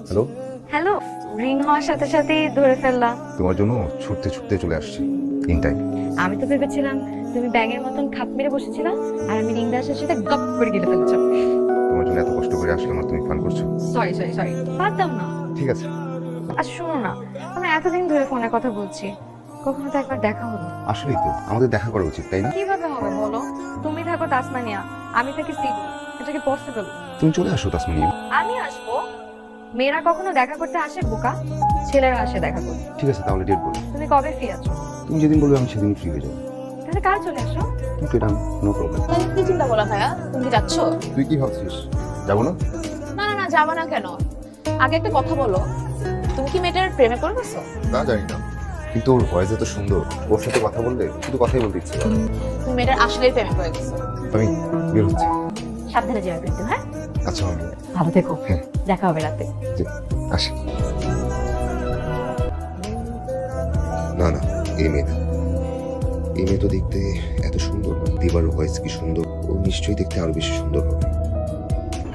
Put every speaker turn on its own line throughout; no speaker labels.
Hello,
hello, ring হওয়ার সাথে সাথেই ধরে ফেললাম।
তোমার জন্য ছুটতে ছুটতে চলে আসছি ইন টাইম।
আমি তো ভেবেছিলাম তুমি ব্যাঙের মতন খাপ মেরে বসেছিলা আর আমি রিং দেওয়ার সাথে সাথে গপ করে কেটে ফেলেছ।
তোমার জন্য এত কষ্ট করে আসলাম আর তুমি ফান করছো।
সরি সরি সরি, বাদ দাও না।
ঠিক আছে,
আচ্ছা শোনো না, আমরা এতদিন ধরে ফোনে কথা বলছি, কখনো তো একবার দেখা হলো।
আসলেই তো আমাদের দেখা করা উচিত, তাই না?
কিভাবে হবে বলো? তুমি থাকো তাসমানিয়া, আমি থাকি সিডনি, এটা কি পসিবল?
তুমি চলে আসো তাসমানিয়া।
আমি আসবো? মেয়েরা কখনো দেখা করতে আসে বোকা, ছেলেরা আসে দেখা করতে।
ঠিক আছে, তাহলে ডেট বলো।
তুমি কবে ফ্রি আছো?
তুমি যেদিন বলবে আমি সেদিন ফ্রি হয়ে যাবো।
তাহলে কাল চলে আসো।
কিন্তু এটা নো প্রবলেম।
তাহলে কি চিন্তা বলা ভাইয়া, তুমি কি যাচ্ছ?
তুই কি ভাবছিস, যাবো না?
না না না, যাবা না কেন? আগে একটা কথা বলো, তুমি কি মেয়েটার প্রেমে পড়ে গেছো?
তা জানি না, কিন্তু ওর ভয়েস এত সুন্দর, ওর সাথে কথা বললে শুধু কথাই বলতে ইচ্ছে করে।
তুমি মেয়েটার আসলেই প্রেমে পড়ে গেছো।
আমি বের হচ্ছি।
সাবধানে যাবে কিন্তু, হ্যাঁ?
আচ্ছা আমি
ভালো থেকো,
হ্যাঁ।
দেখা হবে রাতে।
আসি। না না, এই মেয়ে না। এই মেয়ে তো দেখতে এত সুন্দর না। দিবার ভয়েস কি সুন্দর, ও নিশ্চয়ই দেখতে আরো বেশি সুন্দর হবে।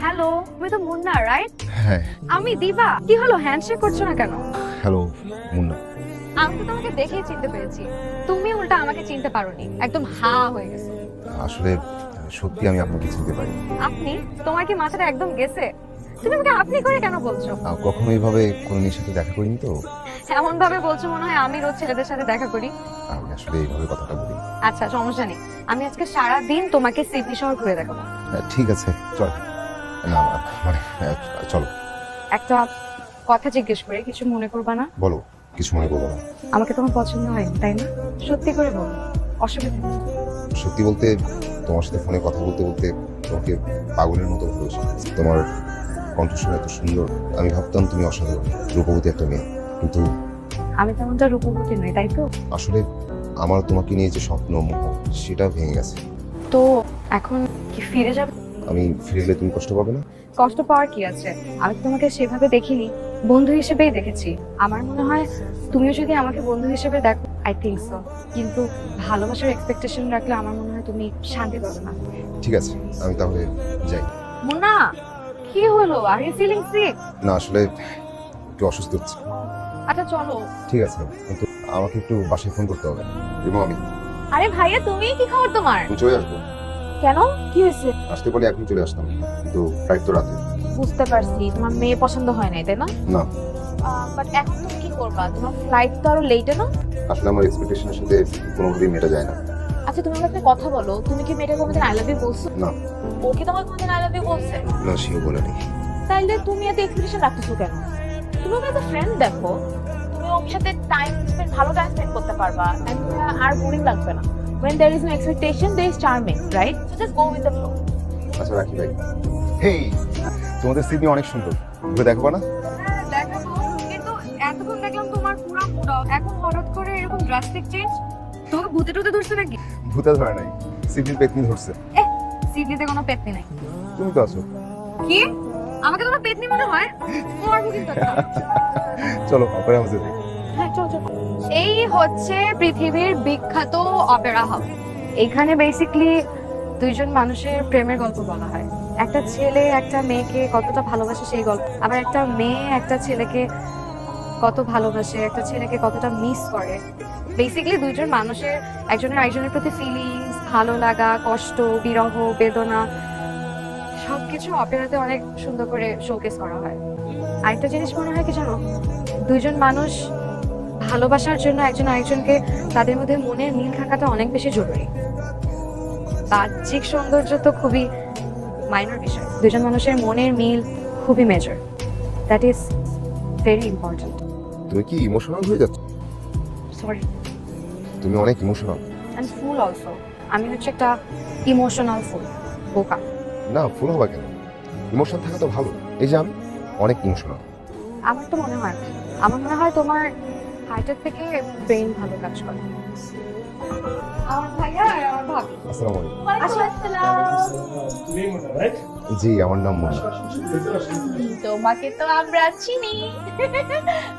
হ্যালো, তুমি তো মুন্না রাইট?
হ্যাঁ।
আমি দিবা। কি হলো, হ্যান্ডশেক করছো না কেন?
হ্যালো মুন্না।
আমি তো তোমাকে দেখেই চিনতে পেরেছি, তুমি উল্টা আমাকে চিনতে পারোনি, একদম হা হয়ে গেছো।
আসলে সত্যি আমি আপনাকে চিনতে পারি।
আপনি? তোমার কি মাথাটা একদম গেছে? তুমি আমাকে আপনি করে কেন বলছো?
কখনো এইভাবে কোনো মেয়ের সাথে দেখা করিনি তো।
এমন ভাবে বলছো মনে হয় আমি রোজ ছেলেদের সাথে দেখা করি।
আমি আসলে এইভাবে কথাটা বলি।
আচ্ছা সমস্যা নেই, আমি আজকে সারা দিন তোমাকে সিডনি শহর ঘুরে দেখাবো।
ঠিক আছে চল। না মানে চলো।
একটা কথা জিজ্ঞেস করে কিছু মনে করবা না?
বলো, কিছু মনে করবো না।
আমাকে তোমার পছন্দ হয় তাই না? সত্যি করে বলো, অসুবিধা নেই।
সত্যি বলতে তোমার সাথে ফোনে কথা বলতে বলতে তোমাকে পাগলের মতো ভালোবাসি। তোমার কণ্ঠস্বর এত সুন্দর, আমি ভাবতাম তুমি অসাধারণ রূপবতী একটা মেয়ে, কিন্তু
আমি তেমনটা রূপবতী নই তাই তো?
আসলে আমার তোমাকে নিয়ে যে স্বপ্ন মোহ সেটা ভেঙে গেছে।
তো এখন কি ফিরে যাবে?
আমি ফিরে গেলে তুমি কষ্ট পাবে না?
কষ্ট পাওয়ার কি আছে? আমি তো তোমাকে সেভাবে দেখিনি, বন্ধু হিসেবেই দেখেছি। আমার মনে হয় তুমিও যদি আমাকে বন্ধু হিসেবে দেখো, আই থিঙ্ক সো। কিন্তু ভালোবাসার এক্সপেকটেশন রাখলে আমার মনে হয় তুমি শান্তি পাবে না।
ঠিক আছে, আমি তাহলে যাই।
মুন্না, কি হলো? Are you feeling sick?
না আসলে একটু অসুস্থ হচ্ছে।
আচ্ছা চলো।
ঠিক আছে, কিন্তু আমাকে একটু বাসায় ফোন করতে হবে এবং আমি
আরে ভাইয়া, তুমি কি খবর তোমার?
চলে আসবো।
কেন, কি হয়েছে?
আসতে পারলে এখন চলে আসতাম, কিন্তু ফ্লাইট তো রাতে।
বুঝতে পারছি তোমার মেয়ে পছন্দ হয় নাই, তাই না?
না,
বাট এখন তুমি কি করবা? তোমার ফ্লাইট তো আরো লেটে না?
আসলে আমার এক্সপেকটেশনের সাথে কোনোভাবেই মেটা যায় না।
আচ্ছা তুমি আমাকে একটা কথা বলো, তুমি কি মেয়েটা কোনোদিন আই লাভ ইউ বলছো?
না
ও কি তোমাকে কোনোদিন আই লাভ ইউ বলছে?
না, সেও বলেনি।
তাইলে তুমি এত এক্সপেকটেশন রাখতেছো কেন? তুমি ওকে এজ আ ফ্রেন্ড দেখো, তুমি ওর সাথে ভালো টাইম স্পেন্ড করতে পারবা, and আর বোরিং লাগবে না। When there is no expectation, there is charming, right? So just go with the flow.
আচ্ছা রাখি ভাই। হেই, তোমাদের সিডনি অনেক সুন্দর, ঘুরে দেখবা না?
হ্যাঁ দেখাবো, কিন্তু এতক্ষণ দেখলাম তোমার পুরো মুড অফ, এখন হঠাৎ করে এরকম ড্রাস্টিক চেঞ্জ। তোমাকে ভূতে টুতে ধরছে নাকি?
ভূতে ধরে নাই, সিডনির পেতনি ধরছে।
সিডনিতে কোনো পেতনি নাই।
তুমি তো আছো।
কি? আমাকে তোমার পেতনি মনে হয়? মারবো কিন্তু একটা।
চলো অপেরা হাউসে যাই।
হ্যাঁ চল চল। এই হচ্ছে পৃথিবীর বিখ্যাত অপেরা হাউস। এখানে বেসিক্যালি দুইজন মানুষের প্রেমের গল্প বলা হয়। একটা ছেলে একটা মেয়েকে কতটা ভালোবাসে সেই গল্প, আবার একটা মেয়ে একটা ছেলেকে কত ভালোবাসে, একটা ছেলেকে কতটা মিস করে। বেসিক্যালি দুইজন মানুষের একজনের আরেকজনের প্রতি ফিলিংস, ভালো লাগা, কষ্ট, বিরহ, বেদনা সবকিছু অপেরাতে অনেক সুন্দর করে শোকেস করা হয়। আরেকটা জিনিস মনে হয় কি জানো, দুইজন মানুষ ভালোবাসার জন্য একজন আরেকজনকে তাদের মধ্যে মনের মিল থাকাটা অনেক বেশি জরুরি। বাহ্যিক সৌন্দর্য তো খুবই মাইনর বিষয়, দুজন মানুষের মনের মিল খুবই major. That is very important.
তুমি কি ইমোশনাল হয়ে যাচ্ছ?
সরি,
তুমি অনেক ইমোশনাল।
And full also. আমি হচ্ছে একটা ইমোশনাল ফুল, বোকা।
না, ফুল হবা কেন? ইমোশন থাকা তো ভালো। এই যে আমি অনেক ইমোশনাল।
আমার তো মনে হয়, আমার মনে হয় তোমার হার্টের থেকে ব্রেইন ভালো কাজ করে। আমার ভাইয়া আর আমার ভাবি।
আসসালামু আলাইকুম।
আসসালাম।
জি, আমার নাম মুন্না।
তোমাকে তো আমরা চিনি।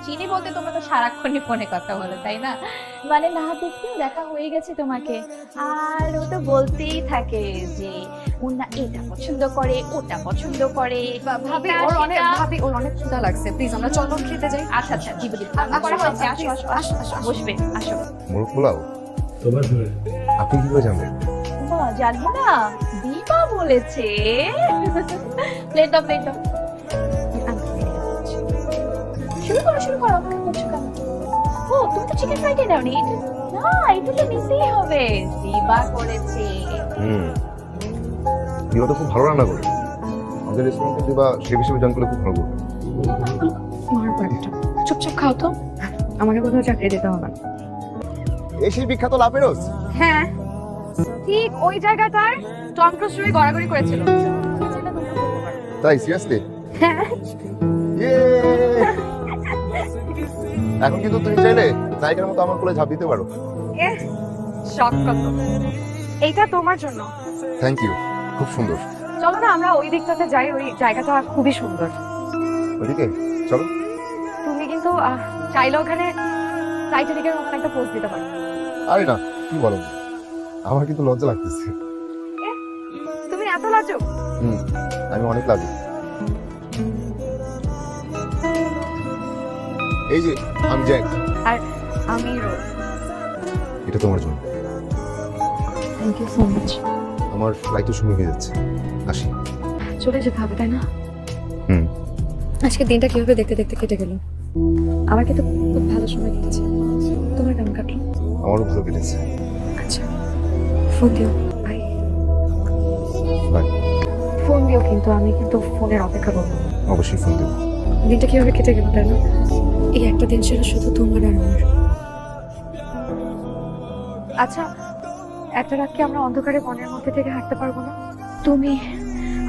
চিনি বলতে তোমরা তো সারাক্ষণই ফোনে কথা বলো, তাই না? মানে না দেখতেও দেখা হয়ে গেছে তোমাকে। আর ও তো বলতেই থাকে যে ও না এটা পছন্দ করে, ওটা পছন্দ করে।
ভাবি
এটা,
ওর অনেক
সেটা।
ভাবি ওর অনেক ক্ষুধা লাগছে, প্লিজ আমরা চলো খেতে যাই।
আচ্ছা আচ্ছা, দিব দিব। রান্না করা হয়েছে, আসো আসো আসো আসো, বসবে, আসো।
মোরগ পোলাও আপনি কি করে জানবেন?
বাহ, জানবো না, দিবা বলেছে। প্লেট দাও, প্লেট দাও। শুরু করো, শুরু করো, আমাকে করছো কেন? ও, তুমি তো চিকেন ফ্রাইডে দাওনি। না, এটা তো নিতেই হবে, দিবা করেছে।
দিবা তো খুব ভালো রান্না করে, আমাদের রেস্টুরেন্টে দিবা সে হিসেবে জান করলে খুব ভালো করবে।
মার বাড়িটা চুপচাপ খাও তো, আমাকে কোথাও চাকরি দিতে হবে না।
এই সেই বিখ্যাত লাপেরোস।
হ্যাঁ, ঠিক ওই জায়গাটার টম ক্রুজ রয়ে গড়াগড়ি করেছিল।
তাই সিরিয়াসলি?
হ্যাঁ,
এখন কিন্তু তুমি চাইলে নায়িকার মতো আমার কোলে ঝাঁপ দিতে পারো।
শখ কত। এইটা তোমার জন্য।
থ্যাংক ইউ, খুব সুন্দর।
চলো না আমরা ওই দিকটাতে যাই, ওই জায়গাটা খুবই সুন্দর।
ওইদিকে চলো।
তুমি কিন্তু চাইলে ওখানে টাইটানিকের মতন একটা পোজ দিতে পারো।
আরে না, কি বলো, আমার কিন্তু লজ্জা লাগতেছে।
তুমি এত লাজুক?
আমি অনেক লাজুক। এই যে আমি জ্যাক,
আর আমি রোজ।
এটা তোমার জন্য।
Thank you so much.
আমার ফ্লাইট সময় হয়ে যাচ্ছে, আসি।
চলে যেতে হবে তাই না?
হুম।
আজকে দিনটা কিভাবে দেখতে দেখতে কেটে গেল। আমার কিন্তু খুব ভালো সময় কেটেছে। তোমার কেমন কাটলো?
আমারও ভালো কেটেছে।
আচ্ছা, ফোন দিও। বাই।
বাই।
ফোন দিও কিন্তু, আমি কিন্তু ফোনের অপেক্ষা করবো।
অবশ্যই ফোন দেবো।
দিনটা কিভাবে কেটে গেল তাই না? এই একটা দিন ছিল শুধু তোমার আর আমার। আচ্ছা, একটা রাত কি আমরা অন্ধকারে বনের মধ্যে থেকে হাঁটতে পারবো না? তুমি,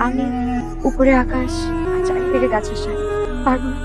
আমি, উপরে আকাশ, আর চারিদিকে গাছের সাথে, পারবো না?